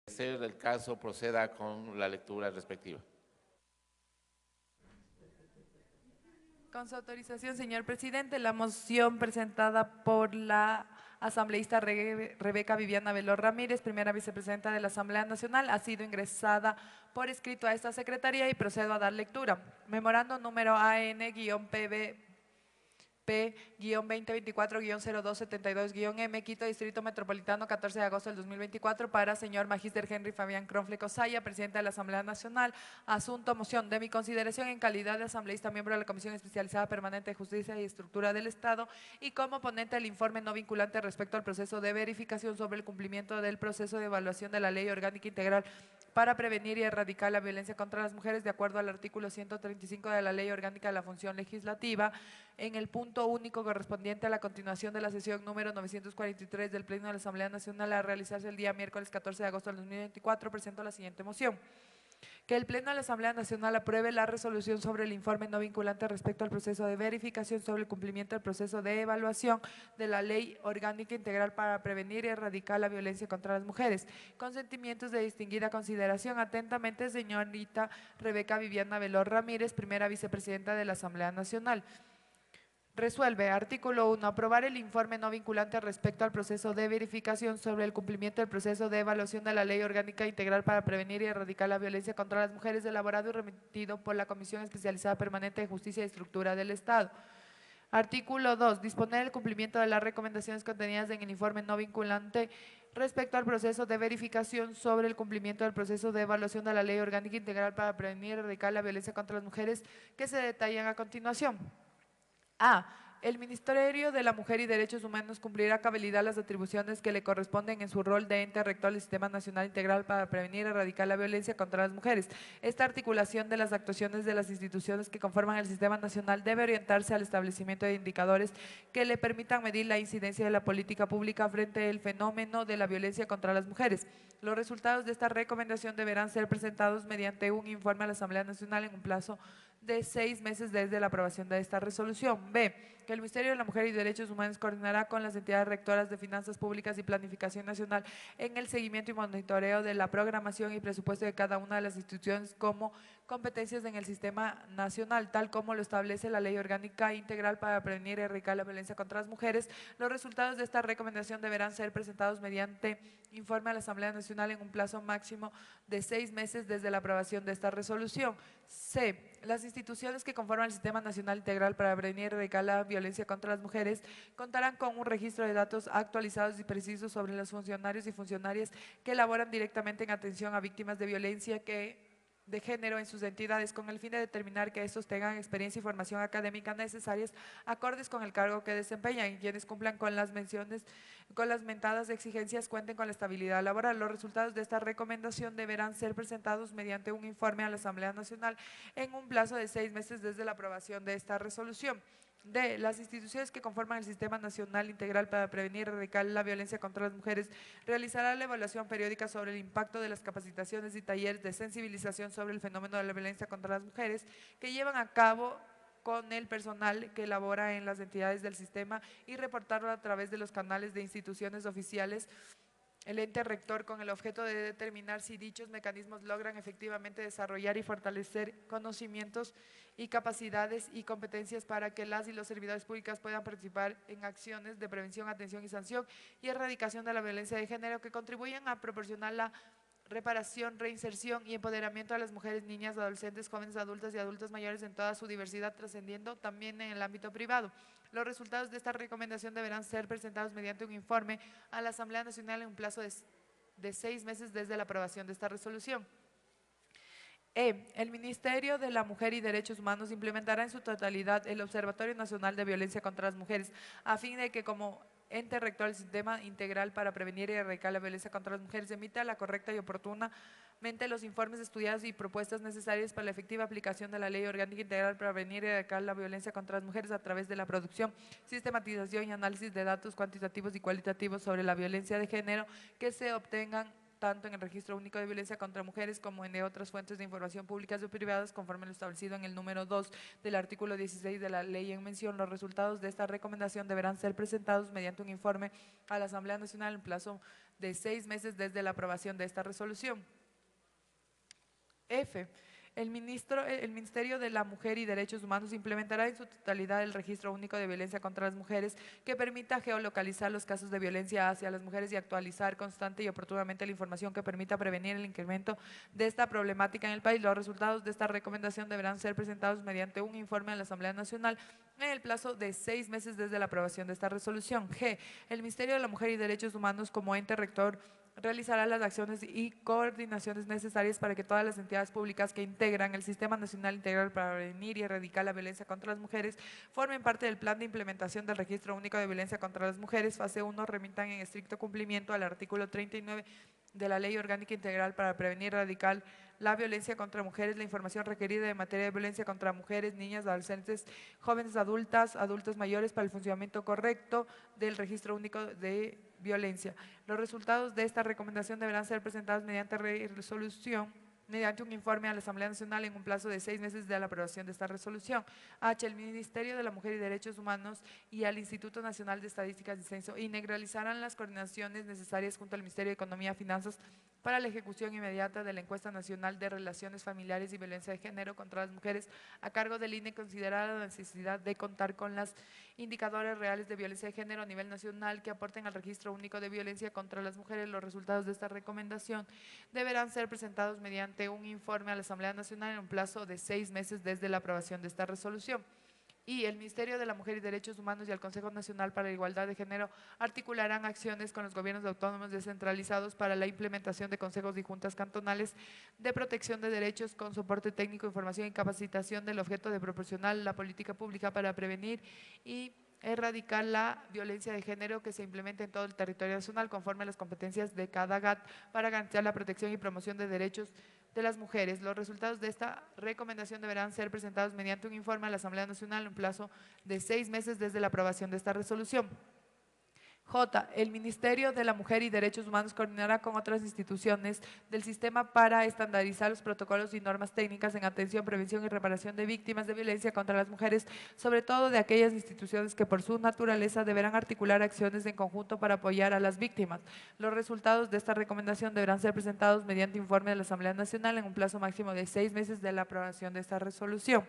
ser el caso, proceda con la lectura respectiva. Con su autorización, señor presidente, la moción presentada por la asambleísta Rebeca Viviana Veloz Ramírez, primera vicepresidenta de la Asamblea Nacional, ha sido ingresada por escrito a esta secretaría y procedo a dar lectura. Memorando número AN-PB P-2024-0272-M, Quito, Distrito Metropolitano, 14 de agosto del 2024, para señor Magíster Henry Fabián Cronfle Cosaya, presidente de la Asamblea Nacional. Asunto, moción de mi consideración en calidad de asambleísta, miembro de la Comisión Especializada Permanente de Justicia y Estructura del Estado, y como ponente del informe no vinculante respecto al proceso de verificación sobre el cumplimiento del proceso de evaluación de la Ley Orgánica Integral para prevenir y erradicar la violencia contra las mujeres, de acuerdo al artículo 135 de la Ley Orgánica de la Función Legislativa, en el punto único correspondiente a la continuación de la sesión número 943 del Pleno de la Asamblea Nacional a realizarse el día miércoles 14 de agosto del 2024, presento la siguiente moción. Que el Pleno de la Asamblea Nacional apruebe la resolución sobre el informe no vinculante respecto al proceso de verificación sobre el cumplimiento del proceso de evaluación de la Ley Orgánica Integral para prevenir y erradicar la violencia contra las mujeres. Con sentimientos de distinguida consideración, atentamente, señorita Rebeca Viviana Veloz Ramírez, primera vicepresidenta de la Asamblea Nacional. Resuelve, artículo 1, aprobar el informe no vinculante respecto al proceso de verificación sobre el cumplimiento del proceso de evaluación de la Ley Orgánica Integral para prevenir y erradicar la violencia contra las mujeres, elaborado y remitido por la Comisión Especializada Permanente de Justicia y Estructura del Estado. Artículo 2, disponer el cumplimiento de las recomendaciones contenidas en el informe no vinculante respecto al proceso de verificación sobre el cumplimiento del proceso de evaluación de la Ley Orgánica Integral para prevenir y erradicar la violencia contra las mujeres, que se detallan a continuación. A. El Ministerio de la Mujer y Derechos Humanos cumplirá a cabalidad las atribuciones que le corresponden en su rol de ente rector del Sistema Nacional Integral para prevenir y erradicar la violencia contra las mujeres. Esta articulación de las actuaciones de las instituciones que conforman el Sistema Nacional debe orientarse al establecimiento de indicadores que le permitan medir la incidencia de la política pública frente al fenómeno de la violencia contra las mujeres. Los resultados de esta recomendación deberán ser presentados mediante un informe a la Asamblea Nacional en un plazo de 6 meses desde la aprobación de esta resolución. B. Que el Ministerio de la Mujer y Derechos Humanos coordinará con las entidades rectoras de Finanzas Públicas y Planificación Nacional en el seguimiento y monitoreo de la programación y presupuesto de cada una de las instituciones como competencias en el sistema nacional, tal como lo establece la Ley Orgánica Integral para prevenir y erradicar la violencia contra las mujeres. Los resultados de esta recomendación deberán ser presentados mediante informe a la Asamblea Nacional en un plazo máximo de 6 meses desde la aprobación de esta resolución. C. Las instituciones que conforman el Sistema Nacional Integral para prevenir y erradicar la violencia contra las mujeres contarán con un registro de datos actualizados y precisos sobre los funcionarios y funcionarias que laboran directamente en atención a víctimas de violencia de género en sus entidades, con el fin de determinar que estos tengan experiencia y formación académica necesarias acordes con el cargo que desempeñan, y quienes cumplan con las mentadas exigencias cuenten con la estabilidad laboral. Los resultados de esta recomendación deberán ser presentados mediante un informe a la Asamblea Nacional en un plazo de 6 meses desde la aprobación de esta resolución. D. Las instituciones que conforman el Sistema Nacional Integral para prevenir y erradicar la violencia contra las mujeres realizarán la evaluación periódica sobre el impacto de las capacitaciones y talleres de sensibilización sobre el fenómeno de la violencia contra las mujeres que llevan a cabo con el personal que labora en las entidades del sistema, y reportarlo a través de los canales de instituciones oficiales el ente rector, con el objeto de determinar si dichos mecanismos logran efectivamente desarrollar y fortalecer conocimientos y capacidades y competencias para que las y los servidores públicos puedan participar en acciones de prevención, atención y sanción y erradicación de la violencia de género que contribuyan a proporcionar la reparación, reinserción y empoderamiento a las mujeres, niñas, adolescentes, jóvenes, adultas y adultos mayores en toda su diversidad, trascendiendo también en el ámbito privado. Los resultados de esta recomendación deberán ser presentados mediante un informe a la Asamblea Nacional en un plazo de 6 meses desde la aprobación de esta resolución. El Ministerio de la Mujer y Derechos Humanos implementará en su totalidad el Observatorio Nacional de Violencia contra las Mujeres, a fin de que como ente rector del Sistema Integral para prevenir y erradicar la violencia contra las mujeres emita la correcta y oportunamente los informes estudiados y propuestas necesarias para la efectiva aplicación de la Ley Orgánica Integral para prevenir y erradicar la violencia contra las mujeres a través de la producción, sistematización y análisis de datos cuantitativos y cualitativos sobre la violencia de género que se obtengan tanto en el Registro Único de Violencia contra Mujeres como en otras fuentes de información públicas o privadas, conforme lo establecido en el número 2 del artículo 16 de la ley en mención. Los resultados de esta recomendación deberán ser presentados mediante un informe a la Asamblea Nacional en plazo de 6 meses desde la aprobación de esta resolución. F. El Ministerio de la Mujer y Derechos Humanos implementará en su totalidad el Registro Único de Violencia contra las Mujeres que permita geolocalizar los casos de violencia hacia las mujeres y actualizar constante y oportunamente la información que permita prevenir el incremento de esta problemática en el país. Los resultados de esta recomendación deberán ser presentados mediante un informe a la Asamblea Nacional en el plazo de 6 meses desde la aprobación de esta resolución. G. El Ministerio de la Mujer y Derechos Humanos como ente rector realizará las acciones y coordinaciones necesarias para que todas las entidades públicas que integran el Sistema Nacional Integral para prevenir y erradicar la violencia contra las mujeres formen parte del plan de implementación del Registro Único de Violencia contra las Mujeres, fase 1, remitan en estricto cumplimiento al artículo 39 de la Ley Orgánica Integral para prevenir y erradicar la violencia contra mujeres, la información requerida en materia de violencia contra mujeres, niñas, adolescentes, jóvenes adultas, adultos mayores para el funcionamiento correcto del Registro Único de Violencia. Los resultados de esta recomendación deberán ser presentados mediante resolución, mediante un informe a la Asamblea Nacional en un plazo de 6 meses de la aprobación de esta resolución. H. El Ministerio de la Mujer y Derechos Humanos y al Instituto Nacional de Estadísticas y Censo integralizarán las coordinaciones necesarias junto al Ministerio de Economía y Finanzas para la ejecución inmediata de la Encuesta Nacional de Relaciones Familiares y Violencia de Género contra las Mujeres a cargo del INE, considerada la necesidad de contar con los indicadores reales de violencia de género a nivel nacional que aporten al Registro Único de Violencia contra las Mujeres. Los resultados de esta recomendación deberán ser presentados mediante un informe a la Asamblea Nacional en un plazo de 6 meses desde la aprobación de esta resolución. Y el Ministerio de la Mujer y Derechos Humanos y el Consejo Nacional para la Igualdad de Género articularán acciones con los gobiernos autónomos descentralizados para la implementación de consejos y juntas cantonales de protección de derechos con soporte técnico, información y capacitación del objeto de proporcionar la política pública para prevenir y erradicar la violencia de género que se implemente en todo el territorio nacional conforme a las competencias de cada GAT para garantizar la protección y promoción de derechos de las mujeres. Los resultados de esta recomendación deberán ser presentados mediante un informe a la Asamblea Nacional en un plazo de 6 meses desde la aprobación de esta resolución. J. El Ministerio de la Mujer y Derechos Humanos coordinará con otras instituciones del sistema para estandarizar los protocolos y normas técnicas en atención, prevención y reparación de víctimas de violencia contra las mujeres, sobre todo de aquellas instituciones que por su naturaleza deberán articular acciones en conjunto para apoyar a las víctimas. Los resultados de esta recomendación deberán ser presentados mediante informe de la Asamblea Nacional en un plazo máximo de 6 meses de la aprobación de esta resolución.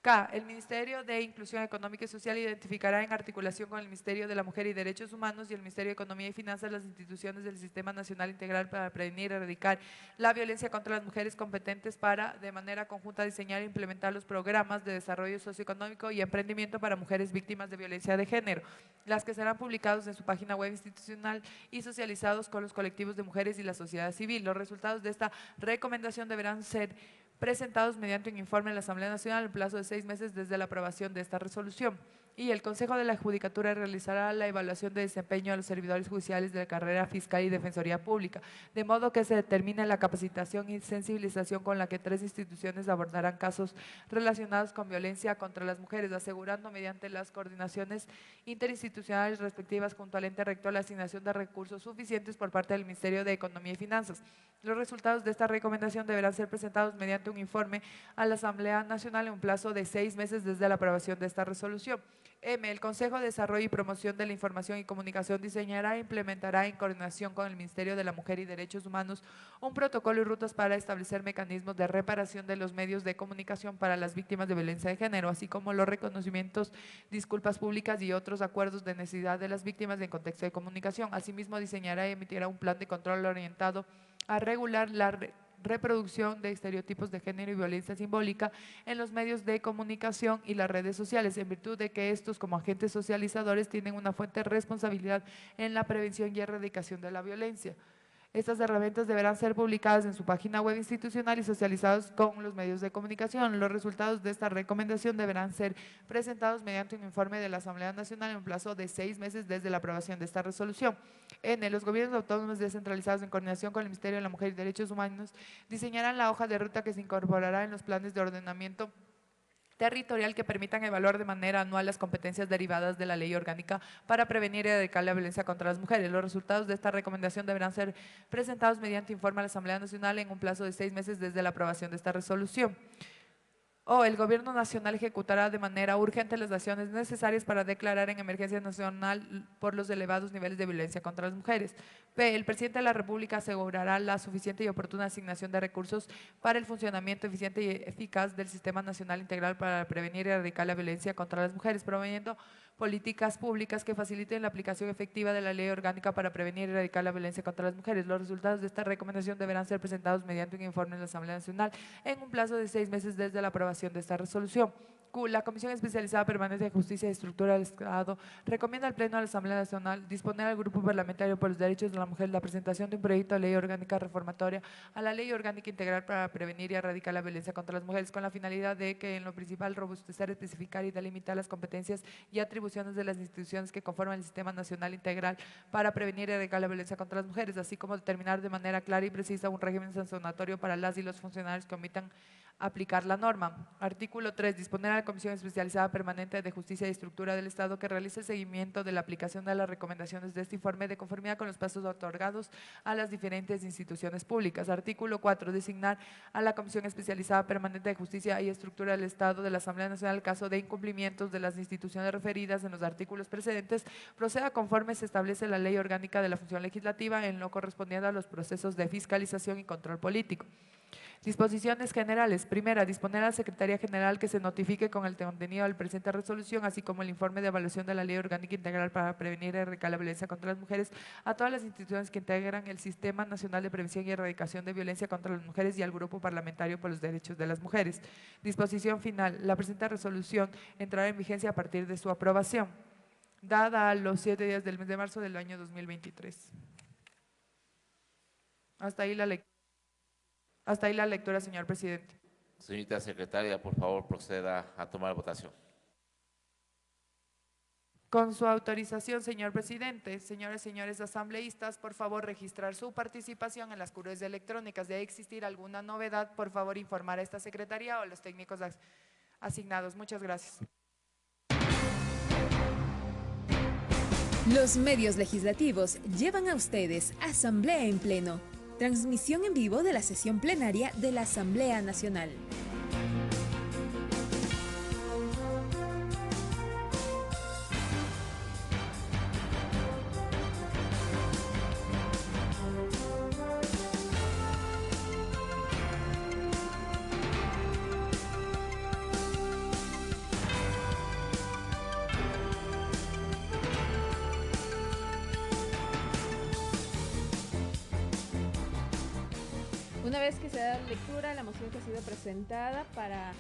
K. El Ministerio de Inclusión Económica y Social identificará en articulación con el Ministerio de la Mujer y Derechos Humanos y el Ministerio de Economía y Finanzas las instituciones del Sistema Nacional Integral para prevenir y erradicar la violencia contra las mujeres competentes para, de manera conjunta, diseñar e implementar los programas de desarrollo socioeconómico y emprendimiento para mujeres víctimas de violencia de género, las que serán publicados en su página web institucional y socializados con los colectivos de mujeres y la sociedad civil. Los resultados de esta recomendación deberán ser presentados mediante un informe en la Asamblea Nacional en plazo de 6 meses desde la aprobación de esta resolución. Y el Consejo de la Judicatura realizará la evaluación de desempeño a los servidores judiciales de la carrera fiscal y defensoría pública, de modo que se determine la capacitación y sensibilización con la que 3 instituciones abordarán casos relacionados con violencia contra las mujeres, asegurando mediante las coordinaciones interinstitucionales respectivas junto al ente rector la asignación de recursos suficientes por parte del Ministerio de Economía y Finanzas. Los resultados de esta recomendación deberán ser presentados mediante un informe a la Asamblea Nacional en un plazo de 6 meses desde la aprobación de esta resolución. M. El Consejo de Desarrollo y Promoción de la Información y Comunicación diseñará e implementará en coordinación con el Ministerio de la Mujer y Derechos Humanos un protocolo y rutas para establecer mecanismos de reparación de los medios de comunicación para las víctimas de violencia de género, así como los reconocimientos, disculpas públicas y otros acuerdos de necesidad de las víctimas en contexto de comunicación. Asimismo, diseñará y emitirá un plan de control orientado a regular la reproducción de estereotipos de género y violencia simbólica en los medios de comunicación y las redes sociales, en virtud de que estos, como agentes socializadores, tienen una fuerte responsabilidad en la prevención y erradicación de la violencia. Estas herramientas deberán ser publicadas en su página web institucional y socializadas con los medios de comunicación. Los resultados de esta recomendación deberán ser presentados mediante un informe de la Asamblea Nacional en un plazo de 6 meses desde la aprobación de esta resolución. N. Los gobiernos autónomos descentralizados en coordinación con el Ministerio de la Mujer y Derechos Humanos diseñarán la hoja de ruta que se incorporará en los planes de ordenamiento territorial que permitan evaluar de manera anual las competencias derivadas de la ley orgánica para prevenir y erradicar la violencia contra las mujeres. Los resultados de esta recomendación deberán ser presentados mediante informe a la Asamblea Nacional en un plazo de 6 meses desde la aprobación de esta resolución. O el Gobierno Nacional ejecutará de manera urgente las acciones necesarias para declarar en emergencia nacional por los elevados niveles de violencia contra las mujeres. B. El Presidente de la República asegurará la suficiente y oportuna asignación de recursos para el funcionamiento eficiente y eficaz del Sistema Nacional Integral para prevenir y erradicar la violencia contra las mujeres, promoviendo políticas públicas que faciliten la aplicación efectiva de la Ley Orgánica para prevenir y erradicar la violencia contra las mujeres. Los resultados de esta recomendación deberán ser presentados mediante un informe en la Asamblea Nacional en un plazo de 6 meses desde la aprobación de esta resolución. Q. La Comisión Especializada Permanente de Justicia y Estructura del Estado recomienda al Pleno de la Asamblea Nacional disponer al Grupo Parlamentario por los Derechos de la Mujer la presentación de un proyecto de ley orgánica reformatoria a la Ley Orgánica Integral para prevenir y erradicar la violencia contra las mujeres, con la finalidad de que en lo principal robustecer, especificar y delimitar las competencias y atribuciones de las instituciones que conforman el Sistema Nacional Integral para prevenir y erradicar la violencia contra las mujeres, así como determinar de manera clara y precisa un régimen sancionatorio para las y los funcionarios que omitan aplicar la norma. Artículo 3. Disponer a la Comisión Especializada Permanente de Justicia y Estructura del Estado que realice el seguimiento de la aplicación de las recomendaciones de este informe de conformidad con los pasos otorgados a las diferentes instituciones públicas. Artículo 4. Designar a la Comisión Especializada Permanente de Justicia y Estructura del Estado de la Asamblea Nacional en caso de incumplimientos de las instituciones referidas en los artículos precedentes, proceda conforme se establece la Ley Orgánica de la Función Legislativa en lo correspondiente a los procesos de fiscalización y control político. Disposiciones generales. Primera, disponer a la Secretaría General que se notifique con el contenido de la presente resolución, así como el informe de evaluación de la Ley Orgánica Integral para prevenir y erradicar la violencia contra las mujeres a todas las instituciones que integran el Sistema Nacional de Prevención y Erradicación de Violencia contra las Mujeres y al Grupo Parlamentario por los Derechos de las Mujeres. Disposición final. La presente resolución entrará en vigencia a partir de su aprobación, dada a los 7 días del mes de marzo del año 2023. Hasta ahí la lectura, señor presidente. Señorita secretaria, por favor, proceda a tomar votación. Con su autorización, señor presidente, señores y señores asambleístas, por favor registrar su participación en las curules electrónicas. De existir alguna novedad, por favor informar a esta secretaría o a los técnicos asignados. Muchas gracias. Los medios legislativos llevan a ustedes Asamblea en Pleno. Transmisión en vivo de la sesión plenaria de la Asamblea Nacional. Una vez que se da lectura a la moción que ha sido presentada para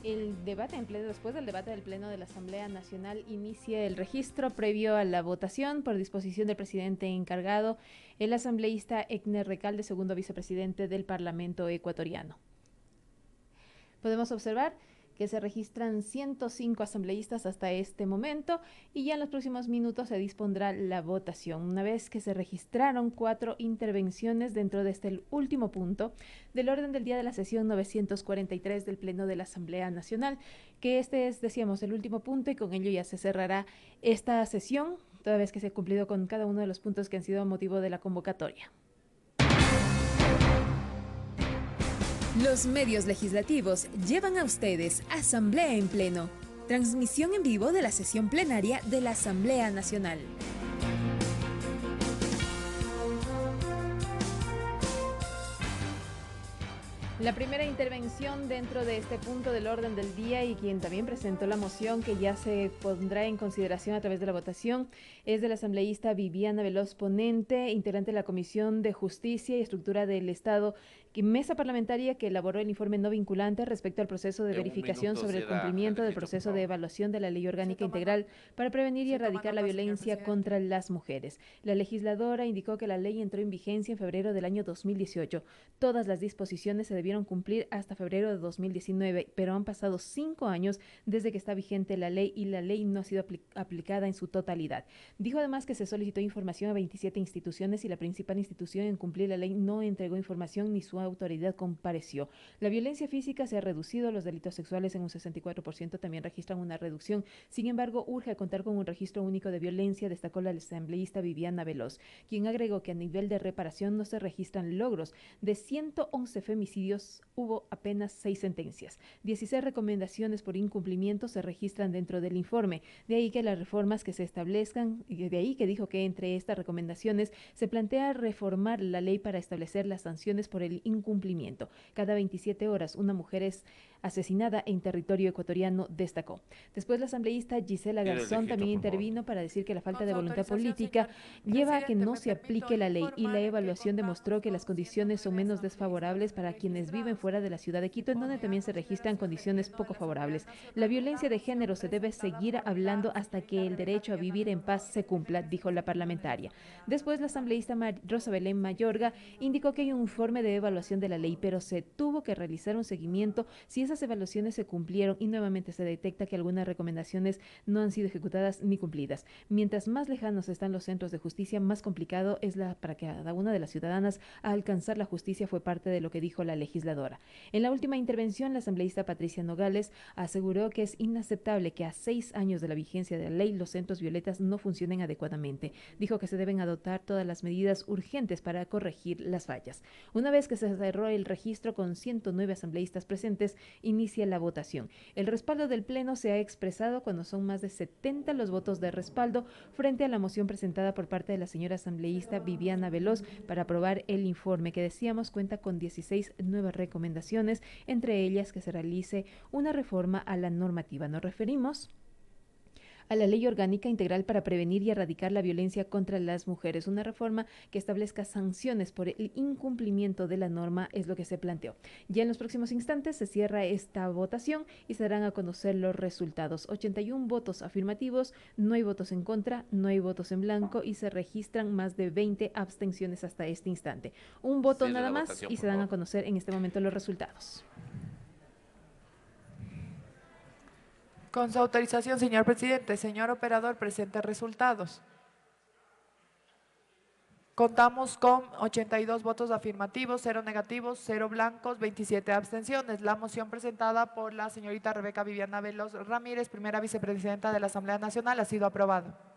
el debate en pleno, después del debate del Pleno de la Asamblea Nacional, inicia el registro previo a la votación por disposición del presidente encargado, el asambleísta Egner Recalde, segundo vicepresidente del Parlamento ecuatoriano. Podemos observar que se registran 105 asambleístas hasta este momento y ya en los próximos minutos se dispondrá la votación. Una vez que se registraron 4 intervenciones dentro de este último punto del orden del día de la sesión 943 del Pleno de la Asamblea Nacional, que este es, decíamos, el último punto y con ello ya se cerrará esta sesión, toda vez que se ha cumplido con cada uno de los puntos que han sido motivo de la convocatoria. Los medios legislativos llevan a ustedes Asamblea en Pleno, transmisión en vivo de la sesión plenaria de la Asamblea Nacional. La primera intervención dentro de este punto del orden del día y quien también presentó la moción que ya se pondrá en consideración a través de la votación es de la asambleísta Viviana Veloz Ponente, integrante de la Comisión de Justicia y Estructura del Estado, mesa parlamentaria que elaboró el informe no vinculante respecto al proceso de verificación sobre el cumplimiento del proceso de evaluación de la Ley Orgánica Integral para prevenir y erradicar la violencia contra las mujeres. La legisladora indicó que la ley entró en vigencia en febrero del año 2018. Todas las disposiciones se debieron cumplir hasta febrero de 2019, pero han pasado 5 años desde que está vigente la ley y la ley no ha sido aplicada en su totalidad. Dijo además que se solicitó información a 27 instituciones y la principal institución en cumplir la ley no entregó información ni su autoridad compareció. La violencia física se ha reducido, los delitos sexuales en un 64% también registran una reducción. Sin embargo, urge a contar con un registro único de violencia, destacó la asambleísta Viviana Veloz, quien agregó que a nivel de reparación no se registran logros. De 111 femicidios, hubo apenas 6 sentencias. 16 recomendaciones por incumplimiento se registran dentro del informe. De ahí que las reformas que se establezcan, y de ahí que dijo que entre estas recomendaciones se plantea reformar la ley para establecer las sanciones por el incumplimiento. Cada 27 horas una mujer es asesinada en territorio ecuatoriano, destacó. Después la asambleísta Gisela Garzón también intervino para decir que la falta de voluntad política lleva a que no se aplique la ley y la evaluación demostró que las condiciones son menos desfavorables para quienes viven fuera de la ciudad de Quito, en donde también se registran condiciones poco favorables. La violencia de género se debe seguir hablando hasta que el derecho a vivir en paz se cumpla, dijo la parlamentaria. Después la asambleísta Rosa Belén Mayorga indicó que hay un informe de evaluación de la ley, pero se tuvo que realizar un seguimiento si esas evaluaciones se cumplieron y nuevamente se detecta que algunas recomendaciones no han sido ejecutadas ni cumplidas. Mientras más lejanos están los centros de justicia, más complicado es para cada una de las ciudadanas alcanzar la justicia, fue parte de lo que dijo la legisladora. En la última intervención, la asambleísta Patricia Nogales aseguró que es inaceptable que a 6 años de la vigencia de la ley los centros violetas no funcionen adecuadamente. Dijo que se deben adoptar todas las medidas urgentes para corregir las fallas. Una vez que se cerró el registro con 109 asambleístas presentes, inicia la votación. El respaldo del Pleno se ha expresado cuando son más de 70 los votos de respaldo frente a la moción presentada por parte de la señora asambleísta Viviana Veloz para aprobar el informe que decíamos cuenta con 16 nuevas recomendaciones, entre ellas que se realice una reforma a la normativa. Nos referimos a la Ley Orgánica Integral para prevenir y erradicar la violencia contra las mujeres. Una reforma que establezca sanciones por el incumplimiento de la norma es lo que se planteó. Ya en los próximos instantes se cierra esta votación y se darán a conocer los resultados. 81 votos afirmativos, no hay votos en contra, no hay votos en blanco y se registran más de 20 abstenciones hasta este instante. Un voto nada más y se dan a conocer en este momento los resultados. Con su autorización, señor presidente. Señor operador, presente resultados. Contamos con 82 votos afirmativos, 0 negativos, 0 blancos, 27 abstenciones. La moción presentada por la señorita Rebeca Viviana Veloz Ramírez, primera vicepresidenta de la Asamblea Nacional, ha sido aprobada.